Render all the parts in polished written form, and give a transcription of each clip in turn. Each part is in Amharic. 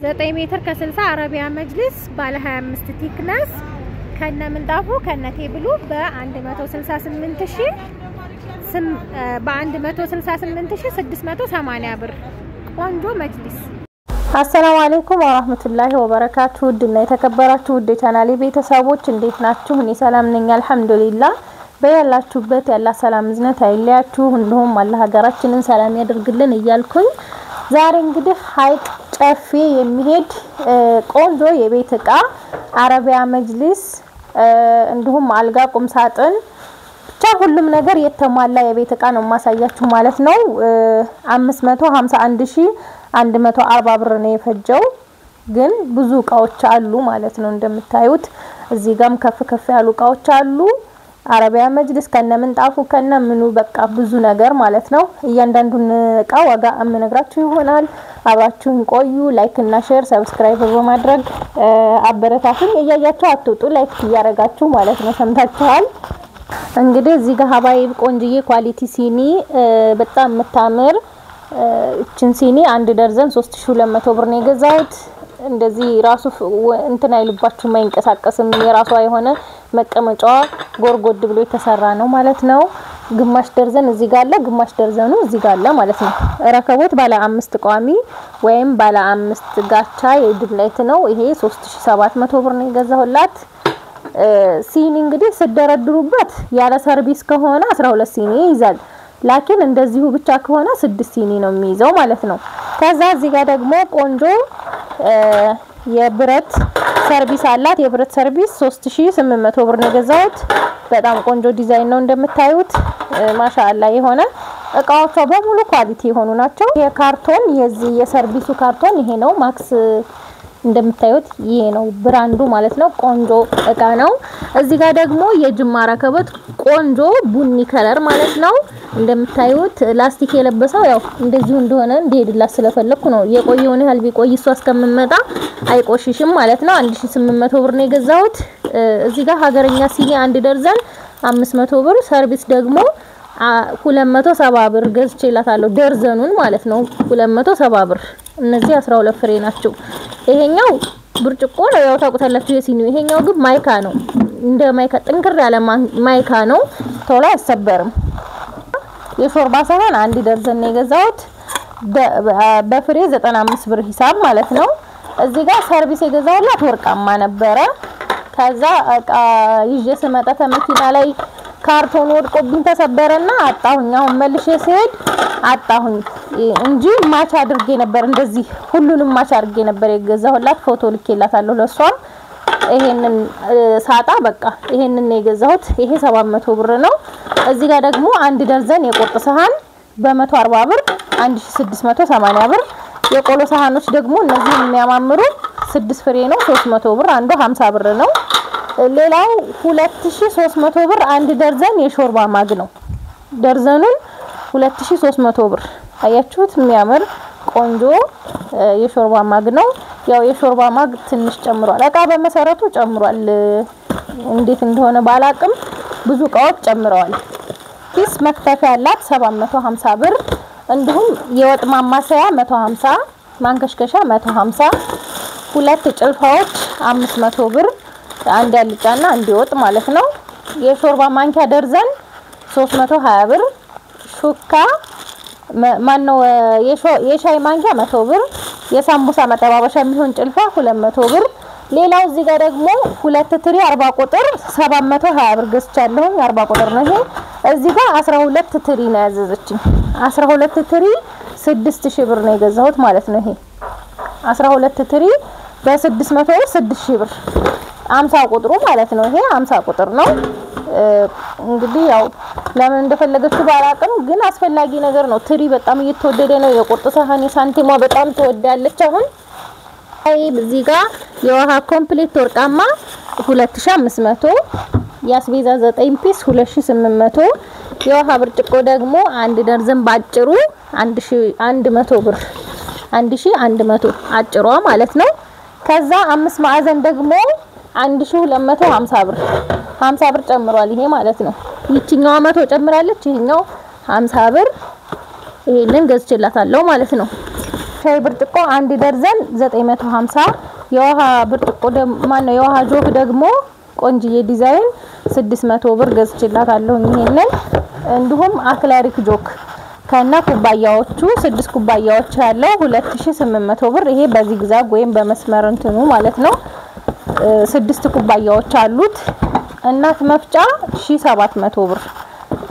9 ሜትር ከ60 አረቢያ መጅሊስ ባለ 25 ቲክነስ ከነ ምንጣፉ ከነ ቴብሉ በ168680 ብር ቆንጆ መጅሊስ። አሰላሙ አለይኩም ወራህመቱላሂ ወበረካቱ። ድና የተከበራችሁ ውድ ቻናሌ ቤተሰቦች እንዴት ናችሁ? እኔ ሰላም ነኝ አልহামዱሊላህ። በያላችሁበት ያላ ሰላም ዝነት አይለያችሁ፣ እንደውም አላህ ሀገራችንን ሰላም ያደርግልን እያልኩኝ ዛሬ እንግዲህ ሀይቅ ጨፌ የሚሄድ ቆንጆ የቤት እቃ አረቢያ መጅሊስ እንደውም አልጋ ቁም ሳጥን ብቻ ሁሉም ነገር የተሟላ የቤት እቃ ነው ማሳያችሁ ማለት ነው። 551140 ብር ነው የፈጀው፣ ግን ብዙ እቃዎች አሉ ማለት ነው። እንደምታዩት እዚህ ጋርም ከፍ ያሉ እቃዎች አሉ። አረቢያ መጅሊስ ከነ ምንጣፉ ከነ ምኑ በቃ ብዙ ነገር ማለት ነው። እያንዳንዱን እቃ ዋጋ አመነግራችሁ ይሆናል። አብራችሁን ቆዩ። ላይክ እና ሼር ሰብስክራይብ በማድረግ አበረታቱኝ። እያያችሁ አትውጡ፣ ላይክ እያረጋችሁ ማለት ነው። ሰምታችኋል። እንግዲህ እዚህ ጋር ሀባይብ ቆንጅዬ ኳሊቲ ሲኒ በጣም የምታምር እቺን ሲኒ አንድ ደርዘን 3200 ብር ነው የገዛሁት። እንደዚህ ራሱ እንትን አይልባችሁ ማይንቀሳቀስም የራሷ የሆነ መቀመጫዋ ጎርጎድ ብሎ የተሰራ ነው ማለት ነው። ግማሽ ደርዘን እዚህ ጋር አለ፣ ግማሽ ደርዘኑ እዚህ ጋር አለ ማለት ነው። ረከቦት ባለ 5 ቋሚ ወይም ባለ 5 ጋቻ የድብ ላይት ነው። ይሄ 3700 ብር ነው የገዛሁላት። ሲኒ እንግዲህ ስደረድሩበት ያለ ሰርቪስ ከሆነ 12 ሲኒ ይይዛል። ላኪን እንደዚሁ ብቻ ከሆነ 6 ሲኒ ነው የሚይዘው ማለት ነው። ከዛ እዚህ ጋር ደግሞ ቆንጆ የብረት ሰርቪስ አላት። የብረት ሰርቪስ 3800 ብር ነው የገዛሁት። በጣም ቆንጆ ዲዛይን ነው እንደምታዩት ማሻአላ የሆነ እቃዎቿ በሙሉ ኳሊቲ የሆኑ ናቸው። የካርቶን የዚህ የሰርቪሱ ካርቶን ይሄ ነው ማክስ እንደምታዩት ይሄ ነው ብራንዱ ማለት ነው። ቆንጆ እቃ ነው። እዚህ ጋር ደግሞ የጅማ ረከቦት ቆንጆ ቡኒ ከለር ማለት ነው። እንደምታዩት ላስቲክ የለበሰው ያው እንደዚሁ እንደሆነ እንዲሄድላት ስለፈለኩ ነው። የቆየውን ያህል ቢቆይ እሷ እስከምመጣ አይቆሽሽም ማለት ነው። 1800 ብር ነው የገዛሁት። እዚህ ጋር ሀገረኛ ሲኒ አንድ ደርዘን 500 ብር፣ ሰርቪስ ደግሞ 270 ብር ገዝቼላታለሁ ደርዘኑን ማለት ነው። 270 ብር። እነዚህ 12 ፍሬ ናቸው። ይሄኛው ብርጭቆ ነው ያው ታውቁታላችሁ የሲኒው። ይሄኛው ግን ማይካ ነው። እንደ ማይካ ጥንክር ያለ ማይካ ነው፣ ቶሎ አይሰበርም። የሾርባ ሳህን አንድ ደርዘን ነው የገዛሁት በፍሬ 95 ብር ሂሳብ ማለት ነው። እዚህ ጋር ሰርቪስ የገዛሁላት ወርቃማ ነበረ። ከዛ እቃ ይዤ ስመጣ መኪና ላይ ካርቶን ወድቆብኝ ተሰበረና አጣሁኝ። አሁን መልሼ ሲሄድ አጣሁኝ እንጂ ማች አድርጌ ነበር፣ እንደዚህ ሁሉንም ማች አድርጌ ነበር የገዛሁላት። ፎቶ ልኬላታለሁ ለሷ። ይሄንን ሳጣ በቃ ይሄንን ነው የገዛሁት። ይሄ 700 ብር ነው። እዚህ ጋር ደግሞ አንድ ደርዘን የቁርጥ ሰሃን በ140 ብር 1680 ብር። የቆሎ ሰሃኖች ደግሞ እነዚህ የሚያማምሩ 6 ፍሬ ነው 300 ብር፣ አንዱ 50 ብር ነው። ሌላው 2300 ብር አንድ ደርዘን የሾርባ ማግ ነው። ደርዘኑን 2300 ብር። አያችሁት? የሚያምር ቆንጆ የሾርባ ማግ ነው። ያው የሾርባ ማግ ትንሽ ጨምሯል። እቃ በመሰረቱ ጨምሯል፣ እንዴት እንደሆነ ባላቅም ብዙ እቃዎች ጨምረዋል። ኪስ መክተፊያ ያላት 750 ብር፣ እንዲሁም የወጥ ማማሰያ 150፣ ማንከሽከሻ 150፣ ሁለት ጭልፋዎች 500 ብር፣ አንድ ያልጫና አንድ ወጥ ማለት ነው። የሾርባ ማንኪያ ደርዘን 320 ብር፣ ሹካ ማነው የሻይ ማንኪያ 100 ብር፣ የሳምቡሳ መጠባበሻ የሚሆን ጭልፋ 200 ብር። ሌላው እዚህ ጋር ደግሞ ሁለት ትሪ 40 ቁጥር 720 ብር ገዝቻለሁ። 40 ቁጥር ነው ይሄ። እዚህ ጋር 12 ትሪ ነው ያዘዘችኝ። 12 ትሪ 6000 ብር ነው የገዛሁት ማለት ነው። ይሄ 12 ትሪ በ600 ብር 6000 ብር 50 ቁጥሩ ማለት ነው። ይሄ 50 ቁጥር ነው። እንግዲህ ያው ለምን እንደፈለገችው ባላቅም ግን አስፈላጊ ነገር ነው። ትሪ በጣም እየተወደደ ነው። የቁርጥ ሰሃን የሳንቲሟ በጣም ተወዳለች አሁን። እዚህ ጋር የውሃ ኮምፕሌት ወርቃማ 2500፣ ያስቤዛ 9 ፒስ 2800፣ የውሃ ብርጭቆ ደግሞ አንድ ደርዘን ባጭሩ 1100 ብር 1100 አጭሯ ማለት ነው። ከዛ 5 ማዕዘን ደግሞ 1250 ብር 50 ብር ጨምሯል ይሄ ማለት ነው። ይቺኛው 100 ጨምራለች፣ ይሄኛው 50 ብር። ይሄንን ገዝቼላታለሁ ማለት ነው። ሻይ ብርጭቆ አንድ ደርዘን 950 የውሃ ብርጭቆ ማነው የውሃ ጆግ ደግሞ ቆንጅዬ ዲዛይን 600 ብር ገዝቼላታለሁ ይሄንን እንዲሁም አክላሪክ ጆክ ከና ኩባያዎቹ 6 ኩባያዎች ያለው 2800 ብር ይሄ በዚግዛግ ወይም በመስመር እንትኑ ማለት ነው 6 ኩባያዎች አሉት እናት መፍጫ 1700 ብር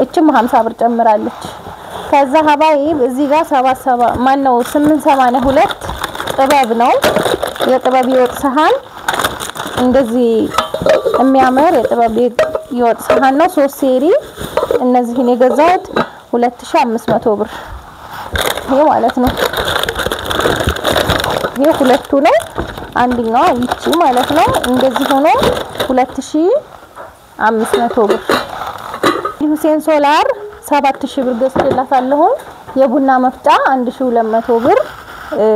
እቺም 50 ብር ጨምራለች ከዛ ሀባይ እዚህ ጋር 77 ማን ነው 882 ጥበብ ነው የጥበብ ይወጥ ሰሃን እንደዚህ የሚያምር የጥበብ ይወጥ ሰሃን ነው 3 ሴሪ እነዚህን የገዛሁት 2500 ብር ይሄ ማለት ነው ይሄ ሁለቱ ነው አንደኛው ይቺ ማለት ነው እንደዚህ ሆኖ 2500 ብር ሁሴን ሶላር 7000 ብር ገዝቼላታለሁ የቡና መፍጫ 1200 ብር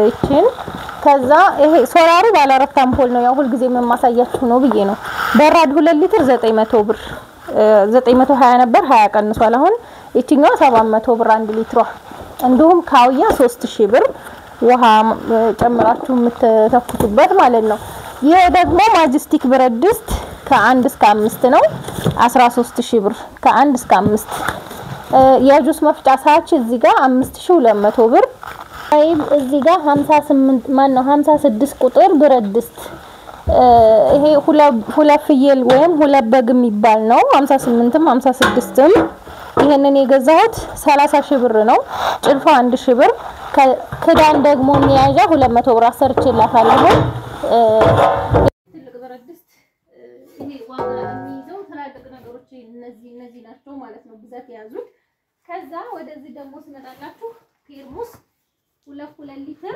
እቺን ከዛ ይሄ ሶላሩ ባለ 4 አምፖል ነው ያው ሁሉ ጊዜ የማሳያችሁ ነው ብዬ ነው በራድ 2 ሊትር 900 ብር 920 ነበር 20 ቀንሷል አሁን እቺኛው 700 ብር 1 ሊትሯ እንዲሁም ካውያ 3000 ብር ውሃ ጨምራችሁ የምትተኩቱበት ማለት ነው ይሄ ደግሞ ማጀስቲክ ብረት ድስት ከ1 እስከ 5 ነው 13000 ብር ከ1 እስከ 5 የጁስ መፍጫ ሳች እዚህ ጋር 5200 ብር አይብ እዚህ ጋር 58 ማን ነው 56 ቁጥር ብረት ድስት ይሄ ሁለት ፍየል ወይም ሁለት በግ የሚባል ነው 58ም 56ም ይሄንን የገዛሁት 30000 ብር ነው ጭልፋ 1000 ብር ክዳን ደግሞ የሚያዣ 200 ብር አሰርቼላታለሁ ትልቅ ብረት ድስት ይሄ ዋጋ የሚይዘው ትላልቅ ነገሮች እነዚህ ናቸው ማለት ነው ብዛት ያዙት ከዛ ወደዚህ ደግሞ ስመጣላችሁ ቴርሙስ 2 ሊትር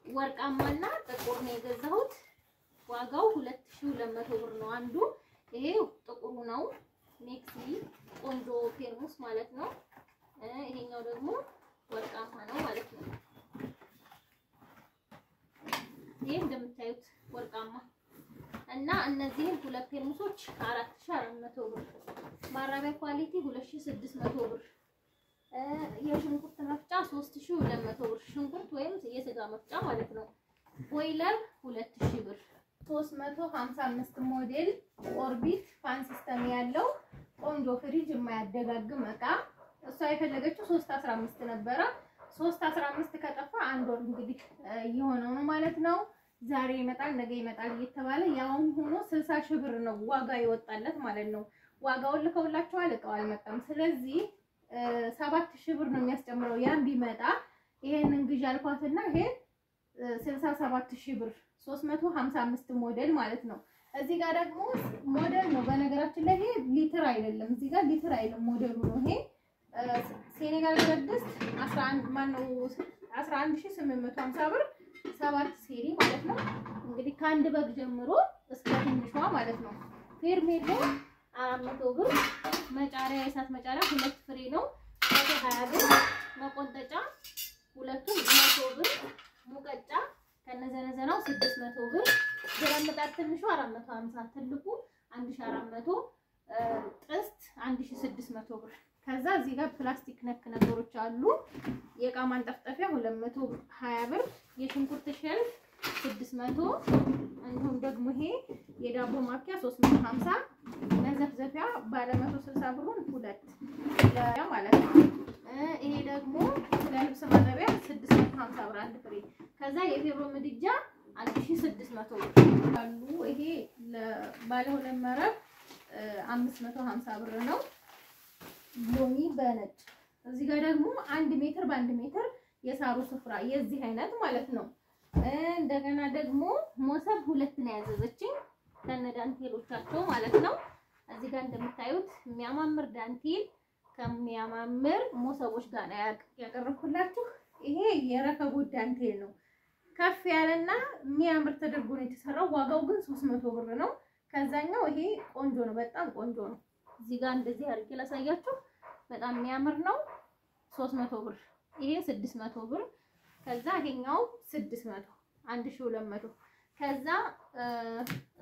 ወርቃማና ጥቁር ነው የገዛሁት ዋጋው 2200 ብር ነው አንዱ ይሄ ጥቁሩ ነው ኔክሲ ቆንጆ ቴርሙስ ማለት ነው ይሄኛው ደግሞ ወርቃማ ነው ማለት ነው ይሄ እንደምታዩት ወርቃማ እና እነዚህ ሁለት ቴርሙሶች 4400 ብር ማራቢያ ኳሊቲ 2600 ብር የሽንኩርት መፍጫ 3200 ብር ሽንኩርት ወይም የስጋ መፍጫ ማለት ነው ቦይለር 2000 ብር 355 ሞዴል ኦርቢት ፋን ሲስተም ያለው ቆንጆ ፍሪጅ የማያደጋግም እቃ እሷ የፈለገችው 315 ነበረ 315 ከጠፋ አንድ ወር እንግዲህ የሆነው ነው ማለት ነው ዛሬ ይመጣል ነገ ይመጣል እየተባለ ያውም ሆኖ 60000 ብር ነው ዋጋ ይወጣለት ማለት ነው ዋጋውን ልከውላችኋል እቃው አልመጣም ስለዚህ 7000 ብር ነው የሚያስጨምረው ያን ቢመጣ ይሄንን ግዢ አልኳትና ይሄ 67000 ብር 355 ሞዴል ማለት ነው እዚህ ጋር ደግሞ ሞዴል ነው በነገራችን ላይ ይሄ ሊትር አይደለም እዚህ ጋር ሊትር አይደለም ሞዴሉ ነው ይሄ ሴኔጋል ብረት ድስት 11 ማን ነው 11850 ብር 7 ሴሪ ማለት ነው እንግዲህ ከአንድ በግ ጀምሮ እስከ ትንሿ ማለት ነው ፌርሜሎ 400 ብር መጫሪያ የእሳት መጫሪያ 2 ፍሬ ነው 120 ብር መቆንጠጫ ሁለቱም 100 ብር ሙቀጫ ከነዘነዘናው 600 ብር ገረምጣት ትንሹ 450 ትልቁ 1400 ጥስት 1600 ብር ከዛ እዚህ ጋር ፕላስቲክ ነክ ነገሮች አሉ የእቃ ማንጠፍጠፊያ 220 ብር የሽንኩርት ሸልፍ 600 እንዲሁም ደግሞ ይሄ የዳቦ ማኪያ 350 መዘፍዘፊያ ባለ 160 ብሩን ሁለት ያ ማለት ነው ይሄ ደግሞ ለልብስ ማጠቢያ 650 ብር አንድ ፍሬ ከዛ የፌሮ ምድጃ 1600 ብር አሉ ይሄ ባለ ሁለት መረብ 550 ብር ነው ሎሚ በነጭ እዚህ ጋር ደግሞ 1 ሜትር በ1 ሜትር የሳሩ ስፍራ የዚህ አይነት ማለት ነው እንደገና ደግሞ ሞሰብ ሁለት ነው ያዘዘችኝ ከነዳንቴሎቻቸው ማለት ነው እዚህ ጋር እንደምታዩት የሚያማምር ዳንቴል ከሚያማምር ሞሰቦች ጋር ያቀርብኩላችሁ ይሄ የረከቦት ዳንቴል ነው ከፍ ያለና የሚያምር ተደርጎ ነው የተሰራው ዋጋው ግን 300 ብር ነው ከዛኛው ይሄ ቆንጆ ነው በጣም ቆንጆ ነው እዚህ ጋር እንደዚህ አድርጌ ላሳያችሁ በጣም የሚያምር ነው 300 ብር ይሄ 600 ብር ከዛ ይሄኛው 600 1200 ከዛ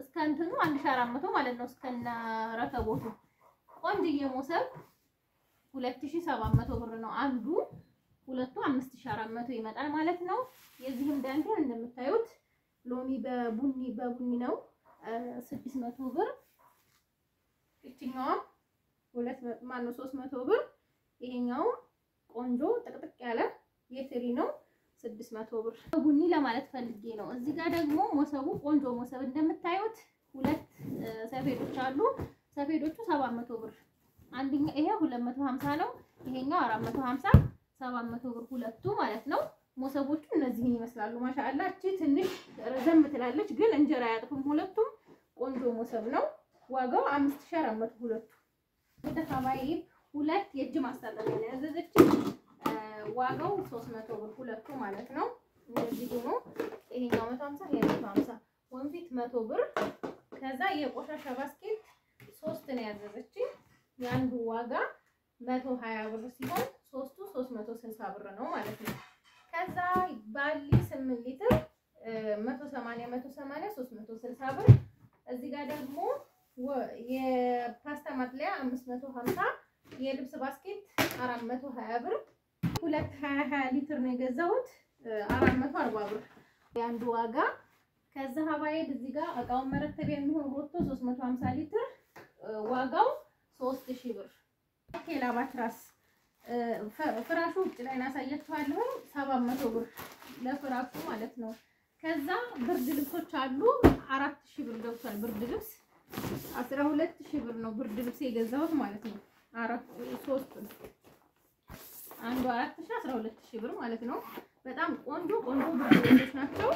እስከ እንትኑ 1400 ማለት ነው እስከነ ረከቦቱ ቆንጆዬ ሞሰብ 2700 ብር ነው አንዱ ሁለቱ 5400 ይመጣል ማለት ነው። የዚህም ዳንቴል እንደምታዩት ሎሚ በቡኒ ነው 600 ብር። እቺኛው 300 ብር። ይሄኛው ቆንጆ ጥቅጥቅ ያለ የትሪ ነው 600 ብር። ቡኒ ለማለት ፈልጌ ነው። እዚህ ጋር ደግሞ ሞሰቡ ቆንጆ ሞሰብ እንደምታዩት ሁለት ሰፌዶች አሉ። ሰፌዶቹ 700 ብር። አንደኛ ይሄ 250 ነው። ይሄኛው 450 700 ብር ሁለቱ ማለት ነው። ሞሰቦቹ እነዚህን ይመስላሉ። ማሻአላ እቺ ትንሽ ረዘም ትላለች ግን እንጀራ ያጥፉም። ሁለቱም ቆንጆ ሞሰብ ነው። ዋጋው 5400 ሁለቱ። በተፋባይ ሁለት የእጅ ማስታጠቢያ ነው ያዘዘችኝ። ዋጋው 300 ብር ሁለቱ ማለት ነው። እንደዚህ ሆኖ ይሄኛው 150 ይሄኛው 150 ወንፊት 100 ብር። ከዛ የቆሻሻ ባስኬት 3 ነው ያዘዘችኝ። ያንዱ ዋጋ 120 ብር ሲሆን ሶስቱ 360 ብር ነው ማለት ነው። ከዛ ባሊ 8 ሊትር 180 360 ብር። እዚህ ጋር ደግሞ የፓስታ ማጥለያ 550 የልብስ ባስኬት 420 ብር። 220 ሊትር ነው የገዛሁት 440 ብር ያንዱ ዋጋ። ከዛ ሀባይድ እዚህ ጋር እቃውን መረተቢያ የሚሆን ሮቶ 350 ሊትር ዋጋው 3000 ብር። ኬላባ ትራስ ፍራሹ ውጭ ላይ እናሳያችኋለሁ 700 ብር ለፍራሹ ማለት ነው። ከዛ ብርድ ልብሶች አሉ 4000 ብር ገብቷል። ብርድ ልብስ 12000 ብር ነው ብርድ ልብስ የገዛሁት ማለት ነው። 3 አንዱ 4000 12000 ብር ማለት ነው። በጣም ቆንጆ ብርድ ልብሶች ናቸው።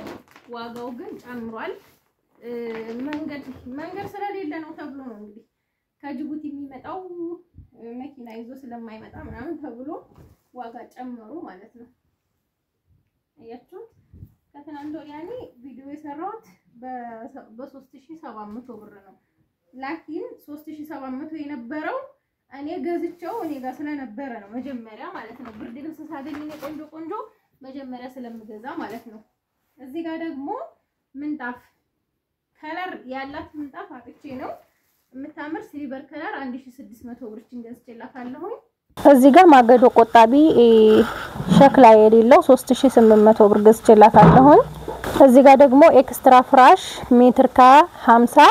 ዋጋው ግን ጨምሯል። መንገድ ስለሌለ ነው ተብሎ ነው እንግዲህ ከጅቡቲ የሚመጣው መኪና ይዞ ስለማይመጣ ምናምን ተብሎ ዋጋ ጨመሩ ማለት ነው። አያችሁ ከትናንት ወዲያኔ ቪዲዮ የሰራሁት በ3700 ብር ነው። ላኪን 3700 የነበረው እኔ ገዝቼው እኔ ጋር ስለነበረ ነው መጀመሪያ ማለት ነው። ብርድ ልብስ ሳገኝ ቆንጆ መጀመሪያ ስለምገዛ ማለት ነው። እዚህ ጋር ደግሞ ምንጣፍ ከለር ያላት ምንጣፍ አጥቼ ነው የምታምር ሲልቨር ከለር 1600 ብር ገዝቼላታለሁ። እዚህ ጋር ማገዶ ቆጣቢ ሸክላ የሌለው 3800 ብር ገዝቼላታለሁ። እዚህ ጋር ደግሞ ኤክስትራ ፍራሽ ሜትር ከ50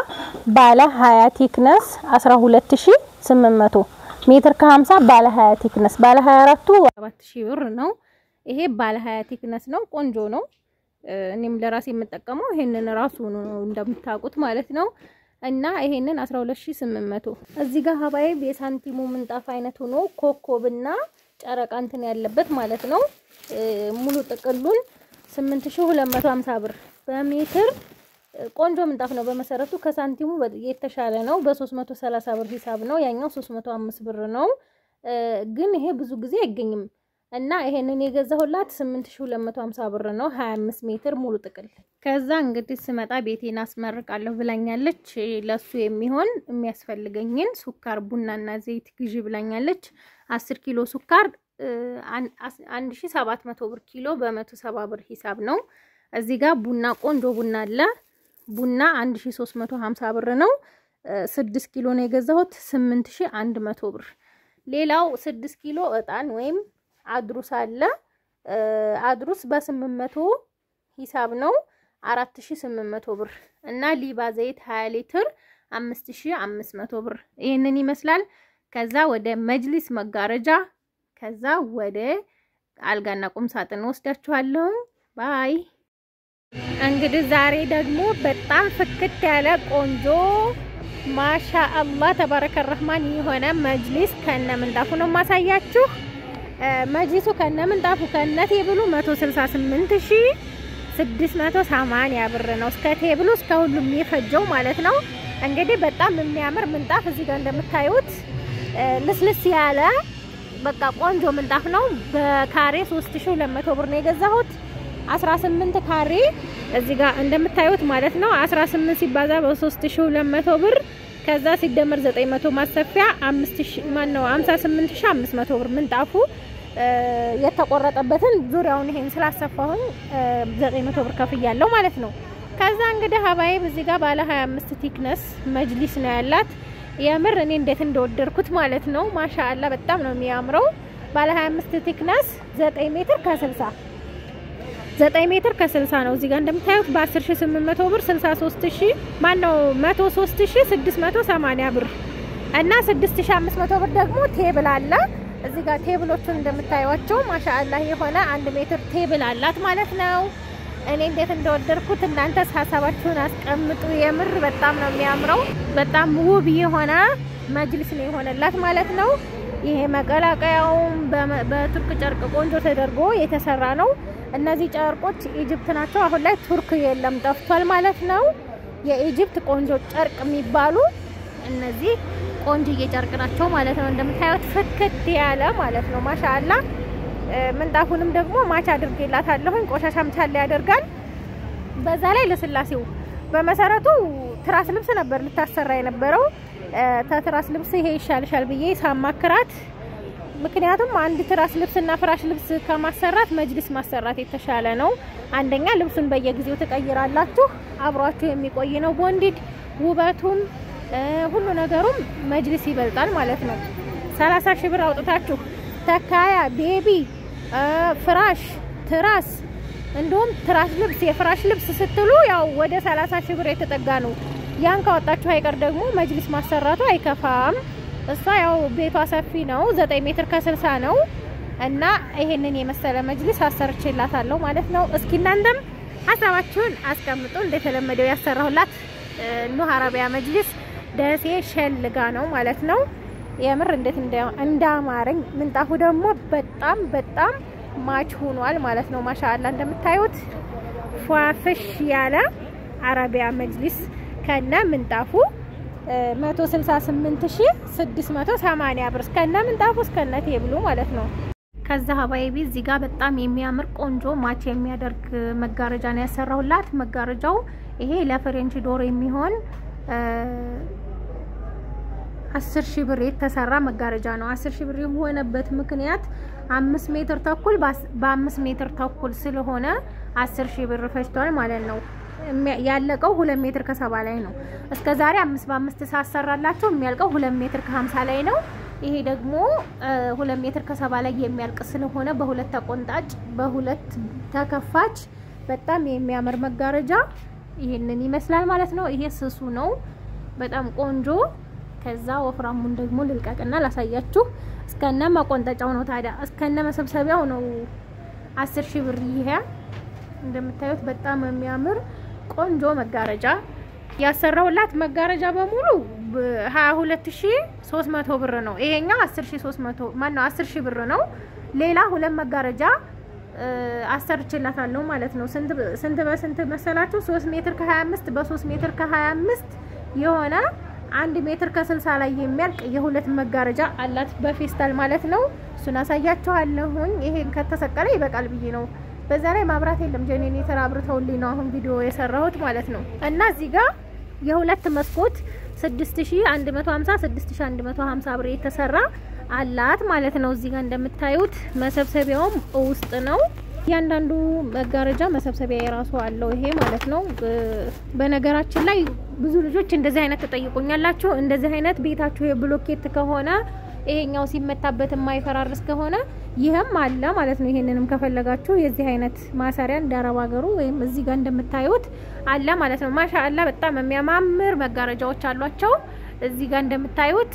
ባለ 20 ቲክነስ 12800 ሜትር ከ50 ባለ 20 ቲክነስ ባለ 24ቱ 7000 ብር ነው። ይሄ ባለ 20 ቲክነስ ነው። ቆንጆ ነው። እኔም ለራሴ የምጠቀመው ይሄንን ራሱ ነው እንደምታውቁት ማለት ነው። እና ይሄንን 12800 እዚህ ጋር ሀባይ የሳንቲሙ ምንጣፍ አይነት ሆኖ ኮኮብና ጨረቃ እንትን ያለበት ማለት ነው። ሙሉ ጥቅሉን 8250 ብር በሜትር ቆንጆ ምንጣፍ ነው። በመሰረቱ ከሳንቲሙ የተሻለ ነው። በ330 ብር ሂሳብ ነው። ያኛው 305 ብር ነው። ግን ይሄ ብዙ ጊዜ አይገኝም እና ይሄንን የገዛሁላት 8250 ብር ነው 25 ሜትር ሙሉ ጥቅል። ከዛ እንግዲህ ስመጣ ቤቴን አስመርቃለሁ ብላኛለች። ለሱ የሚሆን የሚያስፈልገኝን ሱካር ቡናና ዘይት ግዢ ብላኛለች። 10 ኪሎ ሱካር 1700 ብር ኪሎ በ170 ብር ሂሳብ ነው። እዚህ ጋር ቡና ቆንጆ ቡና አለ። ቡና 1350 ብር ነው። 6 ኪሎ ነው የገዛሁት 8100 ብር። ሌላው 6 ኪሎ እጣን ወይም አድሩስ አለ። አድሩስ በ800 ሂሳብ ነው 4800 ብር እና ሊባ ዘይት 20 ሊትር 5500 ብር። ይሄንን ይመስላል። ከዛ ወደ መጅሊስ መጋረጃ ከዛ ወደ አልጋና ቁም ሳጥን ወስዳችኋለሁ። ባይ። እንግዲህ ዛሬ ደግሞ በጣም ፍክት ያለ ቆንጆ ማሻአላህ ተባረከ ረህማን የሆነ መጅሊስ ከነ ምንጣፉ ነው ማሳያችሁ። መጅሊሱ ከነ ምንጣፉ ከነ ቴብሉ 168680 ብር ነው። እስከ ቴብሉ እስከ ሁሉም የፈጀው ማለት ነው። እንግዲህ በጣም የሚያምር ምንጣፍ እዚህ ጋር እንደምታዩት ልስልስ ያለ በቃ ቆንጆ ምንጣፍ ነው። በካሬ 3200 ብር ነው የገዛሁት። 18 ካሬ እዚህ ጋር እንደምታዩት ማለት ነው። 18 ሲባዛ በ3200 ብር ከዛ ሲደመር 900 ማሰፊያ 5000 ማን ነው 58500 ብር ምንጣፉ የተቆረጠበትን ዙሪያውን ይሄን ስላሰፋሁኝ 900 ብር ከፍያለሁ ማለት ነው። ከዛ እንግዲህ ሀባይ እዚህ ጋር ባለ 25 ቲክነስ መጅሊስ ነው ያላት። የምር እኔ እንዴት እንደወደድኩት ማለት ነው። ማሻአላ በጣም ነው የሚያምረው። ባለ 25 ቲክነስ 9 ሜትር ከ60 9 ሜትር ከ60 ነው። እዚህ ጋር እንደምታዩት በ10800 ብር 63000 ማነው 103680 ብር እና 6500 ብር ደግሞ ቴብል አለ። እዚህ ጋር ቴብሎቹን እንደምታዩዋቸው ማሻአላህ የሆነ 1 ሜትር ቴብል አላት ማለት ነው። እኔ እንዴት እንደወደድኩት እናንተስ ሐሳባችሁን አስቀምጡ። የምር በጣም ነው የሚያምረው። በጣም ውብ የሆነ መጅሊስ ነው የሆነላት ማለት ነው። ይሄ መቀላቀያውም በቱርክ ጨርቅ ቆንጆ ተደርጎ የተሰራ ነው። እነዚህ ጨርቆች ኢጅፕት ናቸው። አሁን ላይ ቱርክ የለም ጠፍቷል ማለት ነው። የኢጅፕት ቆንጆ ጨርቅ የሚባሉ እነዚህ ቆንጆ ጨርቅ ናቸው ማለት ነው። እንደምታዩት ፍክት ያለ ማለት ነው ማሻአላህ። ምንጣፉንም ደግሞ ማች አድርጌላታለሁ። ቆሻሻም ቻለ ያደርጋል። በዛ ላይ ለስላሴው በመሰረቱ ትራስ ልብስ ነበር ልታሰራ የነበረው። ተትራስ ልብስ ይሄ ይሻልሻል ብዬ ሳማክራት፣ ምክንያቱም አንድ ትራስ ልብስና ፍራሽ ልብስ ከማሰራት መጅሊስ ማሰራት የተሻለ ነው። አንደኛ ልብሱን በየጊዜው ተቀይራላችሁ፣ አብሯችሁ የሚቆይ ነው። ቦንዲድ ውበቱም ሁሉ ነገሩም መጅሊስ ይበልጣል ማለት ነው። 30000 ብር አውጥታችሁ ተካያ ቤቢ ፍራሽ ትራስ እንደውም ትራስ ልብስ የፍራሽ ልብስ ስትሉ ያው ወደ 30000 ብር የተጠጋ ነው። ያን ካወጣችሁ አይቀር ደግሞ መጅሊስ ማሰራቱ አይከፋም። እሷ ያው ቤቷ ሰፊ ነው 9 ሜትር ከ60 ነው እና ይሄንን የመሰለ መጅሊስ አሰርቼላታለሁ ማለት ነው። እስኪ እናንተም ሐሳባችሁን አስቀምጡ። እንደተለመደው ያሰራሁላት ኑህ አረቢያ መጅሊስ ደሴ ሸልጋ ነው ማለት ነው። የምር እንዴት እንዳማረኝ ምንጣፉ ደግሞ በጣም ማች ሆኗል ማለት ነው። ማሻአላህ እንደምታዩት ፏፍሽ ያለ አረቢያ መጅሊስ ከነ ምንጣፉ 168680 ብር ከነ ምንጣፉ ከነ ቴብሉ ማለት ነው። ከዛ ሀባይቢ እዚህ ጋር በጣም የሚያምር ቆንጆ ማች የሚያደርግ መጋረጃ ነው ያሰራሁላት። መጋረጃው ይሄ ለፍሬንች ዶር የሚሆን 10000 ብር የተሰራ መጋረጃ ነው። 10000 ብር የሆነበት ምክንያት 5 ሜትር ተኩል በ5 ሜትር ተኩል ስለሆነ 10000 ብር ፈጅቷል ማለት ነው። ያለቀው 2 ሜትር ከ70 ላይ ነው። እስከዛሬ 5 በ5 ሳሰራላችሁ የሚያልቀው 2 ሜትር ከ50 ላይ ነው። ይሄ ደግሞ 2 ሜትር ከ70 ላይ የሚያልቅ ስለሆነ በሁለት ተቆንጣጭ በሁለት ተከፋች በጣም የሚያምር መጋረጃ ይሄንን ይመስላል ማለት ነው። ይሄ ስሱ ነው በጣም ቆንጆ። ከዛ ወፍራሙን ደግሞ ልልቀቅና ላሳያችሁ። እስከነ መቆንጠጫው ነው ታዲያ እስከነ መሰብሰቢያው ነው 10000 ብር። ይሄ እንደምታዩት በጣም የሚያምር ቆንጆ መጋረጃ ያሰራውላት መጋረጃ በሙሉ 22300 ብር ነው። ይሄኛው 10300 ማነው 10000 ብር ነው። ሌላ ሁለት መጋረጃ አሰርችላታለሁ ማለት ነው። ስንት በስንት መሰላችሁ? 3 ሜትር ከ25 በ3 ሜትር ከ25 የሆነ 1 ሜትር ከ60 ላይ የሚያልቅ የሁለት መጋረጃ አላት በፌስታል ማለት ነው። እሱን አሳያችኋለሁኝ። ይሄን ከተሰቀለ ይበቃል ብዬ ነው። በዛ ላይ ማብራት የለም ጄኔሬተር አብርተውልኝ ነው አሁን ቪዲዮ የሰራሁት ማለት ነው። እና እዚህ ጋር የሁለት መስኮት 6150 6150 ብር የተሰራ አላት ማለት ነው። እዚህ ጋር እንደምታዩት መሰብሰቢያውም ውስጥ ነው። ያንዳንዱ መጋረጃ መሰብሰቢያ የራሱ አለው ይሄ ማለት ነው። በነገራችን ላይ ብዙ ልጆች እንደዚህ አይነት ተጠይቁኛላችሁ። እንደዚህ አይነት ቤታችሁ የብሎኬት ከሆነ ይሄኛው ሲመታበት የማይፈራርስ ከሆነ ይሄም አለ ማለት ነው። ይሄንንም ከፈለጋችሁ የዚህ አይነት ማሰሪያ እንዳረብ ሀገሩ ወይም እዚህ ጋር እንደምታዩት አለ ማለት ነው። ማሻአላ በጣም የሚያማምር መጋረጃዎች አሏቸው እዚህ ጋር እንደምታዩት።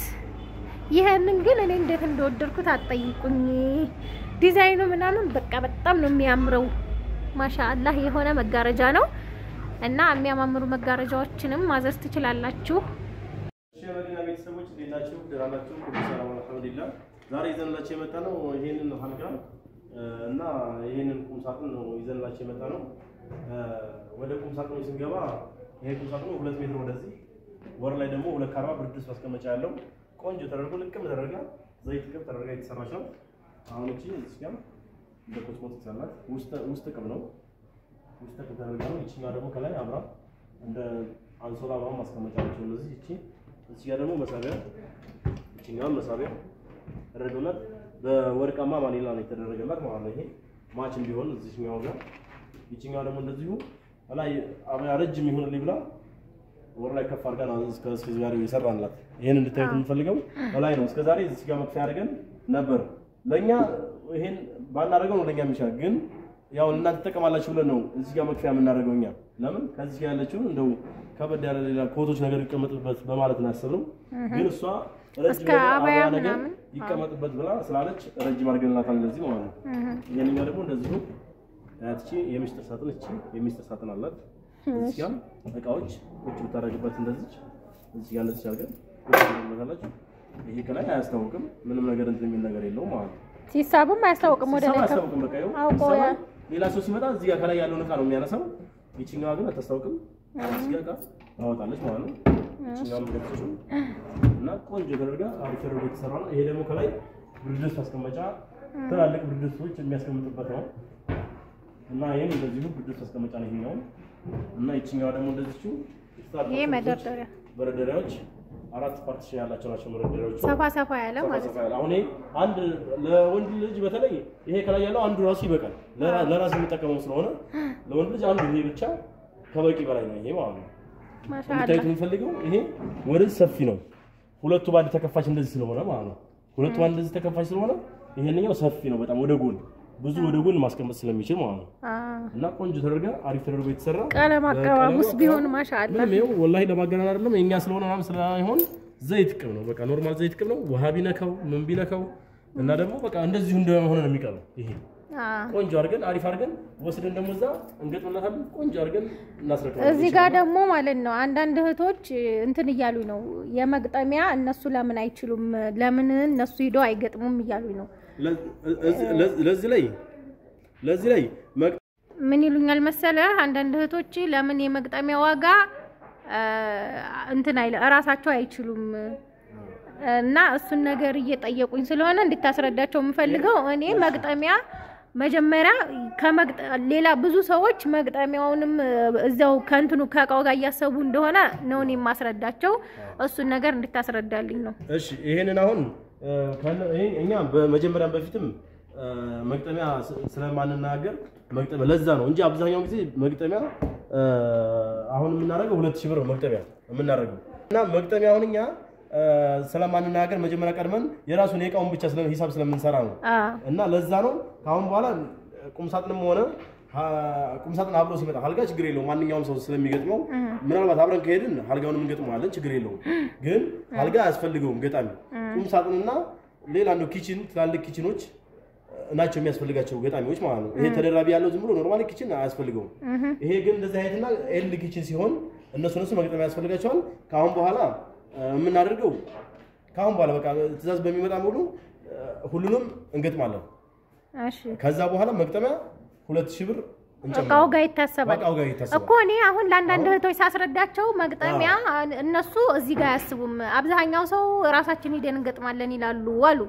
ይሄንን ግን እኔ እንዴት እንደወደድኩት አትጠይቁኝ። ዲዛይኑ ምናምን በቃ በጣም ነው የሚያምረው። ማሻአላ የሆነ መጋረጃ ነው እና የሚያማምሩ መጋረጃዎችንም ማዘዝ ትችላላችሁ። ሸመዲና ቤተሰቦች እንዴናችሁ? ደራላችሁ? ሁሉ ሰላም አልሐምዱሊላህ። ዛሬ ይዘንላችሁ የመጣነው ይሄንን ሀልጋ እና ይሄንን ቁም ሳጥን ነው ይዘንላችሁ የመጣነው። ወደ ቁም ሳጥኑ ስንገባ ይሄ ቁም ሳጥኑ 2 ሜትር ወደዚህ ወር ላይ ደግሞ 240 ብርድ ድስት ማስቀመጫ ያለው ቆንጆ ተደርጎ ልቅም ተደረጋ ዘይት ቅብ ተደረጋ የተሰራች ነው። አሁን እቺ እዚህ ጋር እንደ ኮስሞቲክስ አላት። ውስጥ ቅብ ነው። ውስጥ ቅብ ተደረጋ ነው። እቺኛ ደግሞ ከላይ አብራ እንደ አንሶላ አብራ ማስቀመጫ ነው። ስለዚህ እዚህ ጋር ደግሞ መሳቢያ እቺኛው መሳቢያ ተደረገላት በወርቃማ ማኒላ ነው የተደረገላት ማለት ነው። ይሄ ማች እንዲሆን እዚህኛው ጋር እቺኛው ደግሞ እንደዚሁ ላይ ረጅም ይሁንልኝ ብላ ወር ላይ ከፍ አድርገን እስከ ዛሬ ይሰራንላት። ይሄን እንድታዩት እንፈልገው ላይ ነው። እስከ ዛሬ እዚህ ጋር መክፈያ አድርገን ነበር ለኛ ይሄን ባናረጋው ነው ለኛ የሚሻል ግን ያው እናንተ ተጠቀማላችሁ ብለን ነው እዚህ ጋር መክፈያ የምናደርገው እኛ ለምን ከዚህ ጋር ያለችው እንደው ከበድ ያለ ሌላ ኮቶች ነገር ይቀመጥበት በማለት እናስብነው ግን እሷ ረጅም አባያ ነገር ይቀመጥበት ብላ ስላለች ረጅም አድርገንላታል እንደዚህ ማለት ነው ይሄንኛው ደግሞ እንደዚህ ነው አትቺ የሚስጥር ሳጥን እቺ የሚስጥር ሳጥን አላት እዚህ ጋር እቃዎች ቁጭ ብታረግበት እንደዚህ እዚህ ጋር እንደዚህ አድርገን ቁጭ ይሄ ከላይ አያስታውቅም ምንም ነገር እንትን የሚል ነገር የለውም ማለት ሲሳብም አያስታውቅም ወደ ላይ አያስታውቅም በቃ ይኸው ሌላ ሰው ሲመጣ እዚህ ጋር ከላይ ያለውን እቃ ነው የሚያነሳው ይቺኛዋ ግን አታስታውቅም እዚህ ጋር ታወጣለች ማለት ነው ይቺኛዋ ምንድነው እና ቆንጆ ተደርጋ አሪፍ ተደርጎ የተሰራ ነው ይሄ ደግሞ ከላይ ብርድስ ማስቀመጫ ትላልቅ ብርድሶች የሚያስቀምጡበት ነው እና ይሄን እንደዚሁ ብርድስ ማስቀመጫ ነው ይሄኛው እና ይቺኛዋ ደግሞ እንደዚሁ ይሄ መደርደሪያ በረደሪያዎች አራት ፓርቲሽን ያላቸው ናቸው መረደሪያዎች ሰፋ ያለ ማለት ነው አሁን አንድ ለወንድ ልጅ በተለይ ይሄ ከላይ ያለው አንዱ ራሱ ይበቃል ለራስ የሚጠቀመው ስለሆነ ለወንድ ልጅ አንዱ ይሄ ብቻ ከበቂ በላይ ነው ይሄ ማለት ነው ማሻአላ ታይቱ የሚፈልገው ይሄ ወደዚህ ሰፊ ነው ሁለቱ ባንድ ተከፋች እንደዚህ ስለሆነ ማለት ነው ሁለቱ ባንድ እንደዚህ ተከፋች ስለሆነ ይሄንኛው ሰፊ ነው በጣም ወደ ጎን ብዙ ወደ ጎን ማስቀመጥ ስለሚችል ማለት ነው እና ቆንጆ ተደርጋ አሪፍ ተደርጎ የተሰራ ቀለም አቀባቡስ ቢሆን ማሻአላ ምንም ወላሂ ለማገናን አይደለም የኛ ስለሆነ ማለት ስለሆነ ዘይት ቅብ ነው በቃ ኖርማል ዘይት ቅብ ነው ውሃ ቢነካው ምን ቢነካው እና ደግሞ በቃ እንደዚህ እንደሆነ ነው የሚቀርበው ይሄ ቆንጆ አድርገን አሪፍ አድርገን ወስደን ደግሞ እዛ እንገጥመናታለን ቆንጆ አድርገን እናስረክባለን እዚህ ጋር ደግሞ ማለት ነው አንዳንድ እህቶች እንትን እያሉ ነው የመግጠሚያ እነሱ ለምን አይችሉም ለምን እነሱ ሄደው አይገጥሙም እያሉ ነው ለዚህ ላይ ምን ይሉኛል መሰለህ አንዳንድ እህቶች ለምን የመግጠሚያ ዋጋ እንትን አይለ ራሳቸው አይችሉም እና እሱን ነገር እየጠየቁኝ ስለሆነ እንድታስረዳቸው የምፈልገው እኔ መግጠሚያ መጀመሪያ ሌላ ብዙ ሰዎች መግጠሚያውንም እዛው ከንትኑ ከቃው ጋር ያሰቡ እንደሆነ ነው እኔ ማስረዳቸው እሱን ነገር እንድታስረዳልኝ ነው እሺ ይሄንን አሁን እኛ በመጀመሪያም በፊትም መግጠሚያ ስለማንናገር መግጠሚያ ለዛ ነው እንጂ አብዛኛው ጊዜ መግጠሚያ አሁን የምናደርገው 2000 ብር መግጠሚያ የምናደርገው እና መግጠሚያ አሁን እኛ ስለማንናገር መጀመሪያ ቀድመን የራሱን የቃውን ብቻ ሂሳብ ስለምንሰራ ነው እና ለዛ ነው ካሁን በኋላ ቁምሳጥንም ሆነ ቁምሳጥን አብሮ ሲመጣ አልጋ ችግር የለውም ማንኛውም ሰው ስለሚገጥመው ምናልባት አብረን ከሄድን አልጋውንም እንገጥመዋለን ችግር የለውም ግን አልጋ አያስፈልገውም ገጣሚ ቁምሳጥንና ሌላ ነው ኪችን ትላልቅ ኪችኖች ናቸው የሚያስፈልጋቸው ገጣሚዎች ማለት ነው ይሄ ተደራቢ ያለው ዝም ብሎ ኖርማሊ ኪችን አያስፈልገውም ይሄ ግን እንደዚህ አይነትና ኤል ኪችን ሲሆን እነሱ መግጠሚያ ያስፈልጋቸዋል ካሁን በኋላ የምናደርገው ካሁን በኋላ በቃ ትዛዝ በሚመጣ ሙሉ ሁሉንም እንገጥማለን እሺ ከዛ በኋላ መግጠሚያ 2000 ብር እቃው ጋር ይታሰባል እኮ እኔ አሁን ለአንዳንድ እህቶች ሳስረዳቸው መግጠሚያ እነሱ እዚህ ጋር ያስቡም አብዛኛው ሰው ራሳችን ሄደን እንገጥማለን ይላሉ አሉ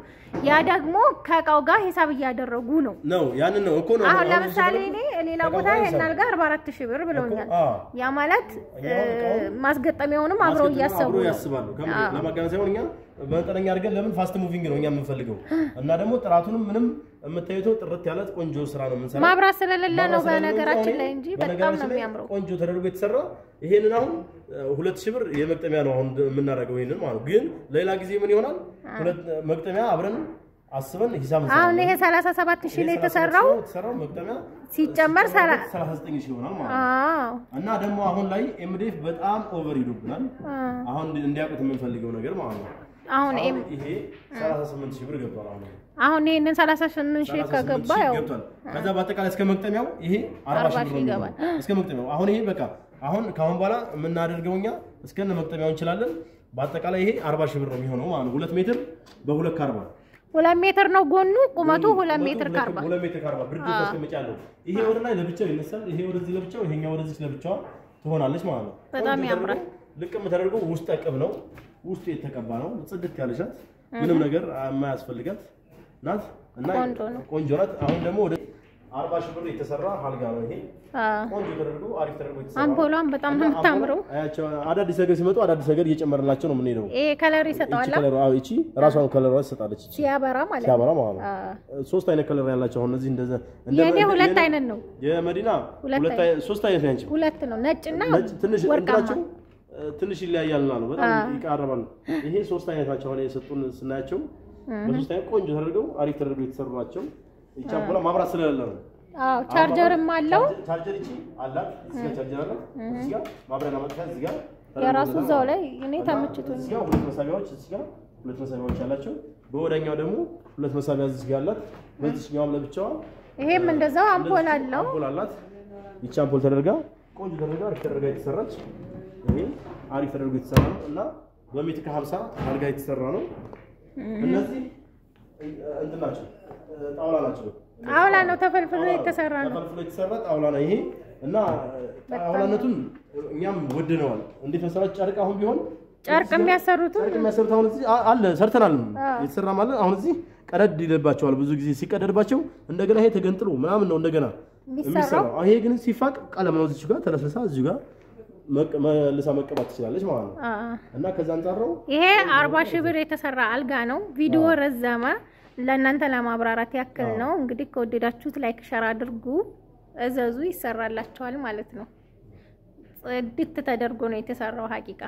ያ ደግሞ ከቃው ጋር ሂሳብ እያደረጉ ነው ያንን ነው እኮ ነው አሁን ለምሳሌ እኔ ሌላ ቦታ ይሄናል ጋር 44000 ብር ብለውኛል ያ ማለት ማስገጠሚያውንም አብረው ያስባሉ ለማገናዘቡኛ በመጠነኛ አድርገን ለምን ፋስት ሙቪንግ ነው እኛ የምንፈልገው እና ደግሞ ጥራቱንም ምንም የምታዩት ጥርት ያለ ቆንጆ ስራ ነው የምንሰራው ማብራት ስለሌለ ነው በነገራችን ላይ እንጂ በጣም ነው የሚያምረው ቆንጆ ተደርጎ የተሰራ ይሄንን አሁን 2000 ብር የመግጠሚያ ነው አሁን የምናደርገው ይሄንን ማለት ግን ሌላ ጊዜ ምን ይሆናል መግጠሚያ አብረን አስበን ሂሳብ አሁን ይሄ 37000 ላይ ተሰራው መግጠሚያ ሲጨመር 39000 ይሆናል ማለት እና ደግሞ አሁን ላይ ኤምዲኤፍ በጣም ኦቨር ይዱብናል አሁን እንዲያውቁት የምንፈልገው ነገር ማለት ነው አሁን ይሄ 38000 ብር ገብቷል አሁን ይሄንን 38000 ከገባ ያው ከዛ በአጠቃላይ እስከ መግጠሚያው ይሄ 40000 ብር ይገባል እስከ መግጠሚያው አሁን ይሄ በቃ አሁን ካሁን በኋላ የምናደርገውኛ እስከ መግጠሚያው እንችላለን በአጠቃላይ ይሄ 40000 ብር ነው የሚሆነው ማለት 2 ሜትር በ240 2 ሜትር ነው ጎኑ ቁመቱ 2 ሜትር ከ40 2 ሜትር ከ40 ብርድ ተስቀምጫለሁ ይሄ ወደ ላይ ለብቻው ይነሳል ይሄ ወደዚህ ለብቻው ይሄኛው ወደዚህ ለብቻው ትሆናለች ማለት ነው በጣም ያምራል ልቅም ተደርጎ ውስጥ አቀብ ነው ውስጥ የተቀባ ነው ጽድት ያለች ናት ምንም ነገር የማያስፈልጋት ናት እና ቆንጆ ናት አሁን ደግሞ ወደ 40000 ብር የተሰራ አልጋ ነው ይሄ ቆንጆ ተደርጎ አሪፍ ተደርጎ የተሰራ አምፖሏን በጣም ነው የምታምረው አያቸው አዳዲስ ነገር ሲመጡ አዳዲስ ነገር እየጨመረላቸው ነው የምንሄደው ይሄ ከለር ይሰጣዋል ከለር አዎ እቺ ራሷን ከለር ትሰጣለች ሲያበራ ማለት ነው ሶስት አይነት ከለር ያላቸው አሁን እዚህ እንደዛ የኔ ሁለት አይነት ነው የመዲና ሶስት አይነት ናቸው ሁለት ነው ነጭና ትንሽ ወርቃማ ትንሽ ይለያያልና ነው በጣም ይቃረባል ይሄ ሶስት አይነት ናቸው አሁን የሰጡን ስናያቸው በሶስት አይነት ቆንጆ ተደርገው አሪፍ ተደርገው የተሰሩ ናቸው። እቺ አምፖላ ማብራት ስለሌለ ነው። አዎ ቻርጀርም አለው። ቻርጀር እቺ አላት። እዚህ ጋር ቻርጀር አለ። እዚህ ጋር ማብሪያ ማጥፋት እዚህ ጋር የራሱ እዛው ላይ እኔ ተመችቶኝ። እዚህ ጋር ሁለት መሳቢያዎች እዚህ ጋር ሁለት መሳቢያዎች አላቸው። በወዳኛው ደግሞ ሁለት መሳቢያ እዚህ ጋር አላት። በዚህኛውም ለብቻዋ ይሄም እንደዛው አምፖል አለው። አምፖል አላት። ይቺ አምፖል ተደርጋ ቆንጆ ተደርጋ አሪፍ ተደርጋ የተሰራች ይሄ አሪፍ ተደርጎ የተሰራ ነው እና በሜትር ከ50 አልጋ የተሰራ ነው። እነዚህ እንትን ናቸው ጣውላ ናቸው። ጣውላ ነው ተፈልፍሎ የተሰራ ነው። ተፈልፍሎ የተሰራ ጣውላ ነው ይሄ እና ጣውላነቱን እኛም ወደነዋል። እንዴት መሰላችሁ ጨርቅ አሁን ቢሆን ጨርቅ የሚያሰሩት አሁን እዚህ አለ ሰርተናል የተሰራ ማለት አሁን እዚህ ቀደድ ይለባቸዋል። ብዙ ጊዜ ሲቀደድባቸው እንደገና ይሄ ተገንጥሎ ምናምን ነው እንደገና የሚሰራው። ይሄ ግን ሲፋቅ ቀለም ነው እዚህ ጋር ተለስልሳ እዚህ ጋር መልሳ መቀባት ትችላለች ማለት ነው እና ከዛ አንፃር ነው ይሄ 40 ሺህ ብር የተሰራ አልጋ ነው። ቪዲዮ ረዘመ ለእናንተ ለማብራራት ያክል ነው። እንግዲህ ከወደዳችሁት ላይክ ሸር አድርጉ፣ እዘዙ፣ ይሰራላችኋል ማለት ነው። ጽድት ተደርጎ ነው የተሰራው ሀቂቃ